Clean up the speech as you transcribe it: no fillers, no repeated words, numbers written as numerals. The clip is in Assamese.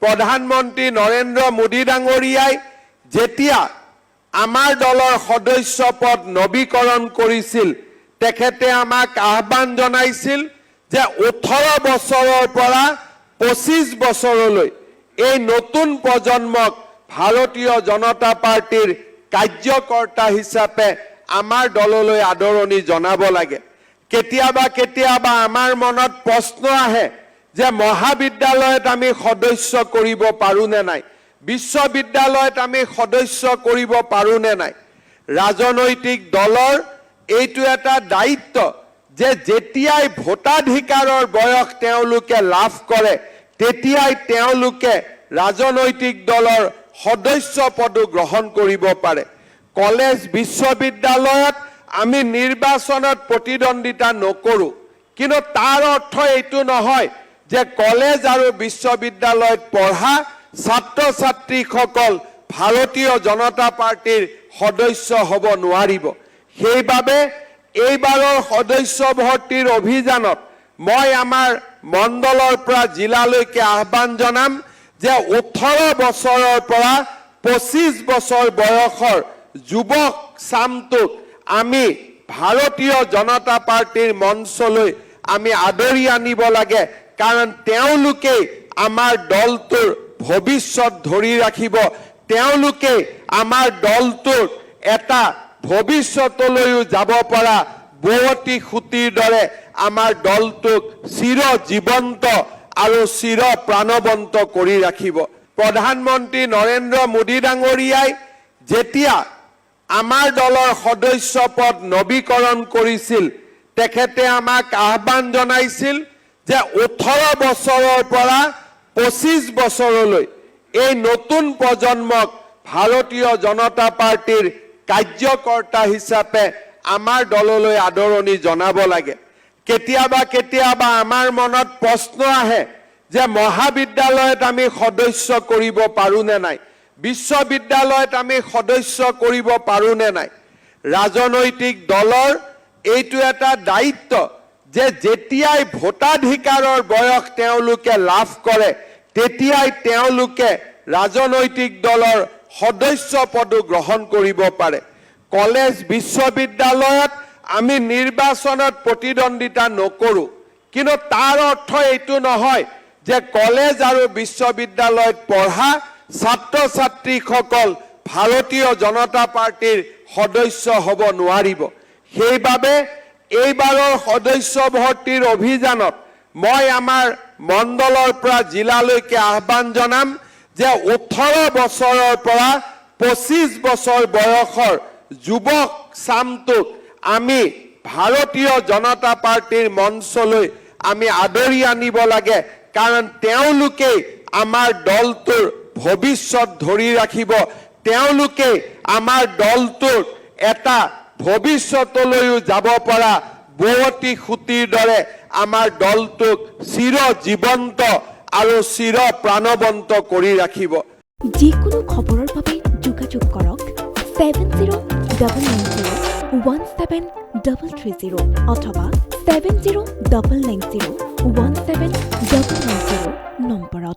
প্ৰধানমন্ত্ৰী নৰেন্দ্ৰ মোদী ডাঙৰীয়াই যেতিয়া আমাৰ দলৰ সদস্য পদ নৱীকৰণ কৰিছিল তেখেতে আমাক আহ্বান জনাইছিল যে 18 বছৰৰ পৰা 25 বছৰলৈ এই নতুন প্ৰজন্মক ভাৰতীয় জনতা পাৰ্টিৰ কাৰ্যকৰ্তা হিচাপে আমাৰ দললৈ আদৰণি জনাব লাগে। কেতিয়াবা আমাৰ মনত প্ৰশ্ন আহে যে মহাবিদ্যালয়ত আমি সদস্য কৰিব পাৰো নে নাই, বিশ্ববিদ্যালয়ত আমি সদস্য কৰিব পাৰো নে নাই। ৰাজনৈতিক দলৰ এইটো এটা দায়িত্ব যে যেতিয়াই ভোটাধিকাৰৰ বয়স তেওঁলোকে লাভ কৰে তেতিয়াই তেওঁলোকে ৰাজনৈতিক দলৰ সদস্য পদো গ্ৰহণ কৰিব পাৰে। কলেজ বিশ্ববিদ্যালয়ত আমি নিৰ্বাচনত প্ৰতিদ্বন্দ্বিতা নকৰো, কিন্তু তাৰ অৰ্থ এইটো নহয় যে কলেজ আৰু বিশ্ববিদ্যালয়ত পঢ়া ছাত্ৰ ছাত্ৰীসকল ভাৰতীয় জনতা পাৰ্টিৰ সদস্য হ'ব নোৱাৰিব। সেইবাবে এইবাৰৰ সদস্য ভৰ্তিৰ অভিযানত মই আমাৰ মণ্ডলৰ পৰা জিলালৈকে আহ্বান জনাম যে 18 বছৰৰ পৰা 25 বছৰ বয়সৰ যুৱক চামটোক আমি ভাৰতীয় জনতা পাৰ্টিৰ মঞ্চলৈ আমি আদৰি আনিব লাগে, কাৰণ তেওঁলোকে আমাৰ দলটোৰ ভৱিষ্যত ধৰি ৰাখিব, তেওঁলোকে আমাৰ দলটোৰ এটা ভৱিষ্যতলৈও যাব পৰা বুৱতী খুঁটিৰ দৰে আমাৰ দলটোক চিৰ জীৱন্ত আৰু চিৰ প্ৰাণৱন্ত কৰি ৰাখিব। প্ৰধানমন্ত্ৰী নৰেন্দ্ৰ মোদী ডাঙৰীয়াই যেতিয়া আমাৰ দলৰ সদস্য পদ নৱীকৰণ কৰিছিল তেখেতে আমাক আহ্বান জনাইছিল যে 18 বছৰৰ পৰা 25 বছৰলৈ এই নতুন প্ৰজন্মক ভাৰতীয় জনতা পাৰ্টিৰ কাৰ্যকৰ্তা হিচাপে আমাৰ দললৈ আদৰণি জনাব লাগে। কেতিয়াবা আমাৰ মনত প্ৰশ্ন আহে যে মহাবিদ্যালয়ত আমি সদস্য কৰিব পাৰো নে নাই, বিশ্ববিদ্যালয়ত আমি সদস্য কৰিব পাৰো নে নাই। ৰাজনৈতিক দলৰ এইটো এটা দায়িত্ব যে যেতিয়াই ভোটাধিকাৰৰ বয়স তেওঁলোকে লাভ কৰে তেতিয়াই তেওঁলোকে ৰাজনৈতিক দলৰ সদস্য পদো গ্ৰহণ কৰিব পাৰে। কলেজ বিশ্ববিদ্যালয়ত আমি নিৰ্বাচনত প্ৰতিদ্বন্দ্বিতা নকৰো, কিন্তু তাৰ অৰ্থ এইটো নহয় যে কলেজ আৰু বিশ্ববিদ্যালয়ত পঢ়া ছাত্ৰ ছাত্ৰীসকল ভাৰতীয় জনতা পাৰ্টিৰ সদস্য হ'ব নোৱাৰিব। সেইবাবে এইবাৰৰ সদস্য ভৰ্তিৰ অভিযানত মই আমাৰ মণ্ডলৰ পৰা জিলালৈকে আহ্বান জনাম যে 18 বছৰৰ পৰা 25 বছৰ বয়সৰ যুৱক চামটোক আমি ভাৰতীয় জনতা পাৰ্টিৰ মঞ্চলৈ আমি আদৰি আনিব লাগে, কাৰণ তেওঁলোকে আমাৰ দলটোৰ ভৱিষ্যত ধৰি ৰাখিব, তেওঁলোকে আমাৰ দলটোৰ এটা ভৱিষ্যতলৈও যাব পৰা বুৱতী খুঁটিৰ দৰে আমাৰ দলটোক চিৰ জীৱন্ত আৰু চিৰ প্ৰাণৱন্ত কৰি ৰাখিব। যিকোনো খবৰৰ বাবে যোগাযোগ কৰক 7099017330 অথবা 7099017990 নম্বৰত।